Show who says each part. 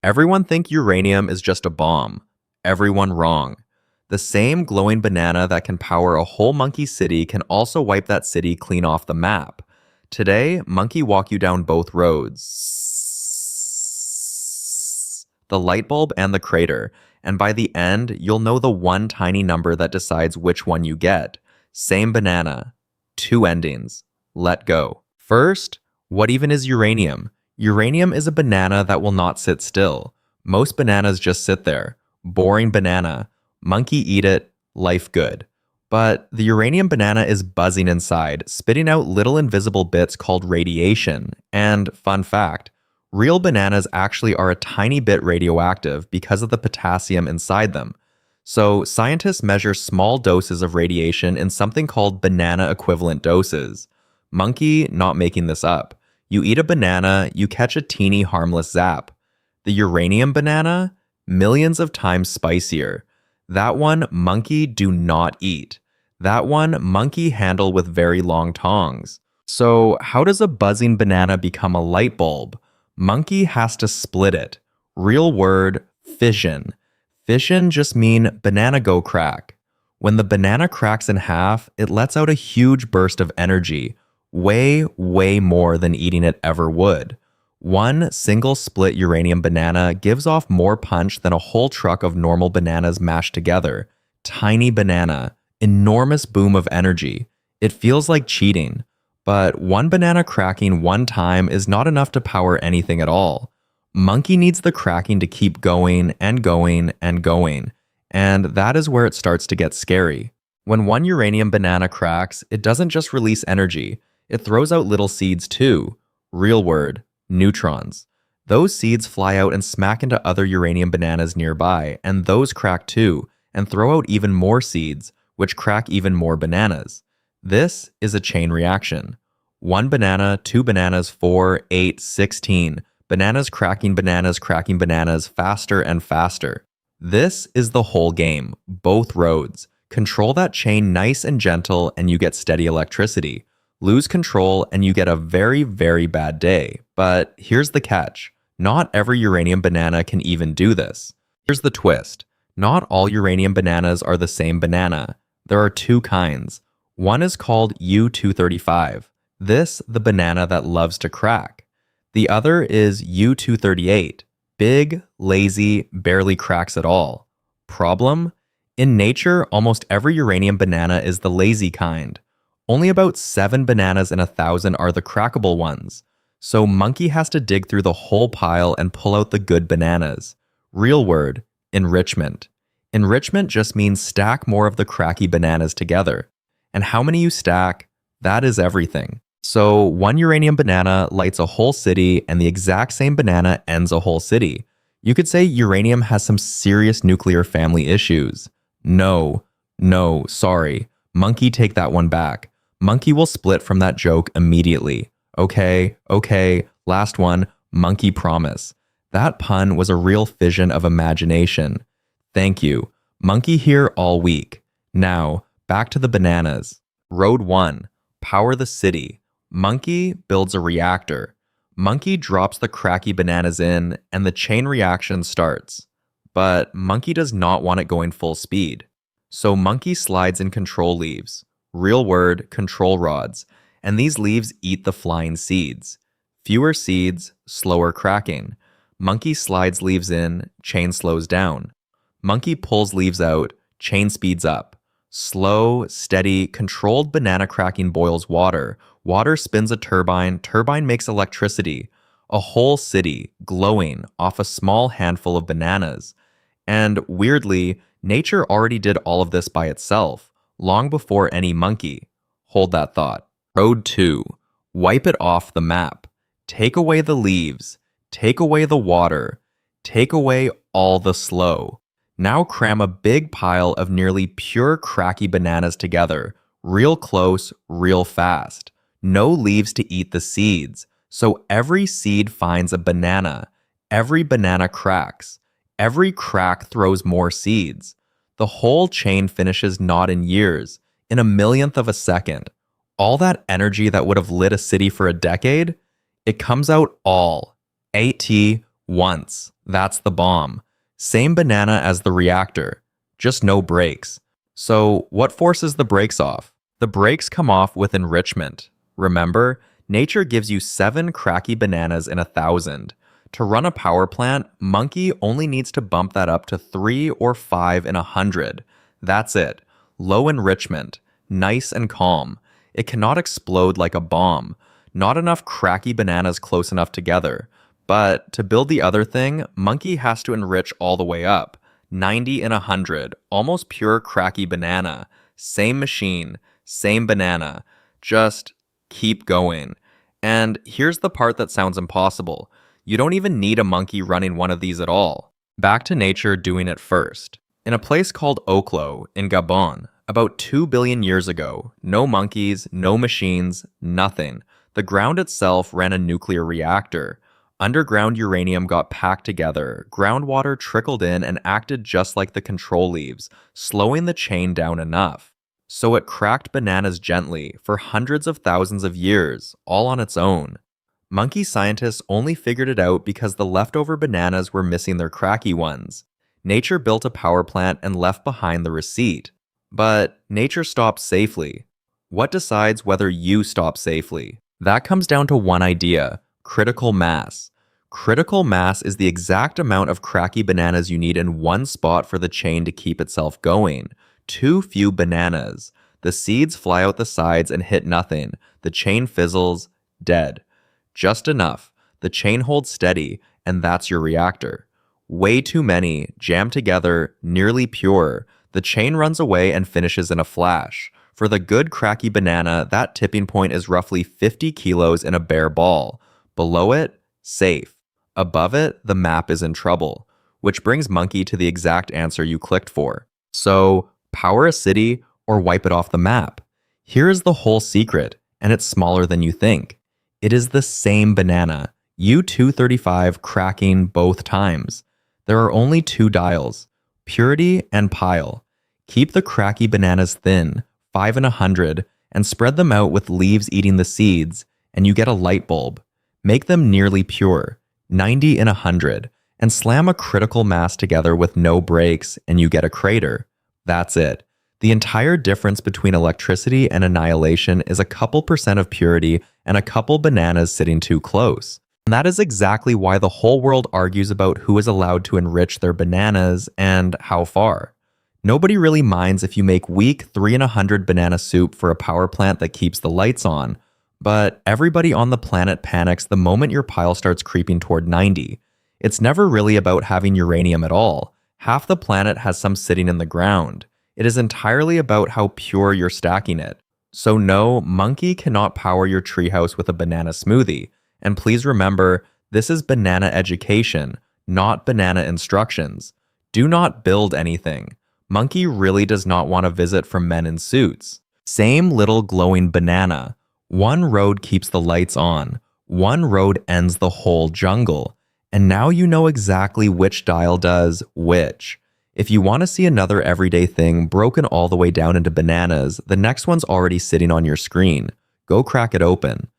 Speaker 1: Everyone think uranium is just a bomb. Everyone wrong. The same glowing banana that can power a whole monkey city can also wipe that city clean off the map. Today, Monkey walk you down both roads. The light bulb and the crater, and by the end, you'll know the one tiny number that decides which one you get. Same banana. Two endings. Let go. First, what even is uranium? Uranium is a banana that will not sit still. Most bananas just sit there. Boring banana. Monkey eat it, life good. But the uranium banana is buzzing inside, spitting out little invisible bits called radiation. And fun fact, real bananas actually are a tiny bit radioactive because of the potassium inside them. So scientists measure small doses of radiation in something called banana equivalent doses. Monkey not making this up. You eat a banana, you catch a teeny harmless zap. The uranium banana, millions of times spicier. That one, monkey do not eat. That one, monkey handle with very long tongs. So how does a buzzing banana become a light bulb? Monkey has to split it. Real word, fission. Fission just mean banana go crack. When the banana cracks in half, it lets out a huge burst of energy. Way, way more than eating it ever would. One single split uranium banana gives off more punch than a whole truck of normal bananas mashed together. Tiny banana, enormous boom of energy. It feels like cheating. But one banana cracking one time is not enough to power anything at all. Monkey needs the cracking to keep going and going and going. And that is where it starts to get scary. When one uranium banana cracks, it doesn't just release energy. It throws out little seeds too. Real word, neutrons. Those seeds fly out and smack into other uranium bananas nearby, and those crack too, and throw out even more seeds, which crack even more bananas. This is a chain reaction. One banana, two bananas, 4, 8, 16. Bananas cracking bananas faster and faster. This is the whole game, both roads. Control that chain nice and gentle and you get steady electricity. Lose control and you get a very, very bad day. But here's the catch. Not every uranium banana can even do this. Here's the twist. Not all uranium bananas are the same banana. There are two kinds. One is called U-235. This, the banana that loves to crack. The other is U-238. Big, lazy, barely cracks at all. Problem? In nature, almost every uranium banana is the lazy kind. Only about 7 bananas in 1,000 are the crackable ones. So monkey has to dig through the whole pile and pull out the good bananas. Real word, enrichment. Enrichment just means stack more of the cracky bananas together. And how many you stack, that is everything. So one uranium banana lights a whole city and the exact same banana ends a whole city. You could say uranium has some serious nuclear family issues. No, sorry. Monkey, take that one back. Monkey will split from that joke immediately. Okay, last one, monkey promise. That pun was a real fission of imagination. Thank you. Monkey here all week. Now, back to the bananas. Road 1, power the city. Monkey builds a reactor. Monkey drops the cracky bananas in, and the chain reaction starts. But Monkey does not want it going full speed. So Monkey slides in control leaves. Real word, control rods. And these leaves eat the flying seeds. Fewer seeds, slower cracking. Monkey slides leaves in, chain slows down. Monkey pulls leaves out, chain speeds up. Slow, steady, controlled banana cracking boils water. Water spins a turbine, turbine makes electricity. A whole city, glowing, off a small handful of bananas. And weirdly, nature already did all of this by itself, long before any monkey. Hold that thought. Road 2. Wipe it off the map. Take away the leaves. Take away the water. Take away all the slow. Now cram a big pile of nearly pure cracky bananas together, real close, real fast. No leaves to eat the seeds, so every seed finds a banana. Every banana cracks. Every crack throws more seeds. The whole chain finishes not in years, in a millionth of a second. All that energy that would have lit a city for a decade, it comes out all. AT Once. That's the bomb. Same banana as the reactor, just no brakes. So, what forces the brakes off? The brakes come off with enrichment. Remember, nature gives you 7 cracky bananas in 1,000. To run a power plant, Monkey only needs to bump that up to 3 or 5 in 100. That's it. Low enrichment. Nice and calm. It cannot explode like a bomb. Not enough cracky bananas close enough together. But to build the other thing, Monkey has to enrich all the way up. 90 in 100. Almost pure cracky banana. Same machine. Same banana. Just keep going. And here's the part that sounds impossible. You don't even need a monkey running one of these at all. Back to nature doing it first. In a place called Oklo, in Gabon, about 2 billion years ago, no monkeys, no machines, nothing. The ground itself ran a nuclear reactor. Underground uranium got packed together, groundwater trickled in and acted just like the control leaves, slowing the chain down enough. So it cracked bananas gently for hundreds of thousands of years, all on its own. Monkey scientists only figured it out because the leftover bananas were missing their cracky ones. Nature built a power plant and left behind the receipt. But nature stopped safely. What decides whether you stop safely? That comes down to one idea: critical mass. Critical mass is the exact amount of cracky bananas you need in one spot for the chain to keep itself going. Too few bananas. The seeds fly out the sides and hit nothing. The chain fizzles, dead. Just enough. The chain holds steady, and that's your reactor. Way too many, jammed together, nearly pure. The chain runs away and finishes in a flash. For the good cracky banana, that tipping point is roughly 50 kilos in a bare ball. Below it, safe. Above it, the map is in trouble. Which brings Monkey to the exact answer you clicked for. So, power a city or wipe it off the map. Here is the whole secret, and it's smaller than you think. It is the same banana, U-235 cracking both times. There are only 2 dials, purity and pile. Keep the cracky bananas thin, 5 in 100, and spread them out with leaves eating the seeds, and you get a light bulb. Make them nearly pure, 90 in 100, and slam a critical mass together with no breaks, and you get a crater. That's it. The entire difference between electricity and annihilation is a couple percent of purity and a couple bananas sitting too close. And that is exactly why the whole world argues about who is allowed to enrich their bananas and how far. Nobody really minds if you make weak 3 in 100 banana soup for a power plant that keeps the lights on, but everybody on the planet panics the moment your pile starts creeping toward 90. It's never really about having uranium at all. Half the planet has some sitting in the ground. It is entirely about how pure you're stacking it. So no, Monkey cannot power your treehouse with a banana smoothie. And please remember, this is banana education, not banana instructions. Do not build anything. Monkey really does not want a visit from men in suits. Same little glowing banana. One road keeps the lights on. One road ends the whole jungle. And now you know exactly which dial does which. If you want to see another everyday thing broken all the way down into bananas, the next one's already sitting on your screen. Go crack it open.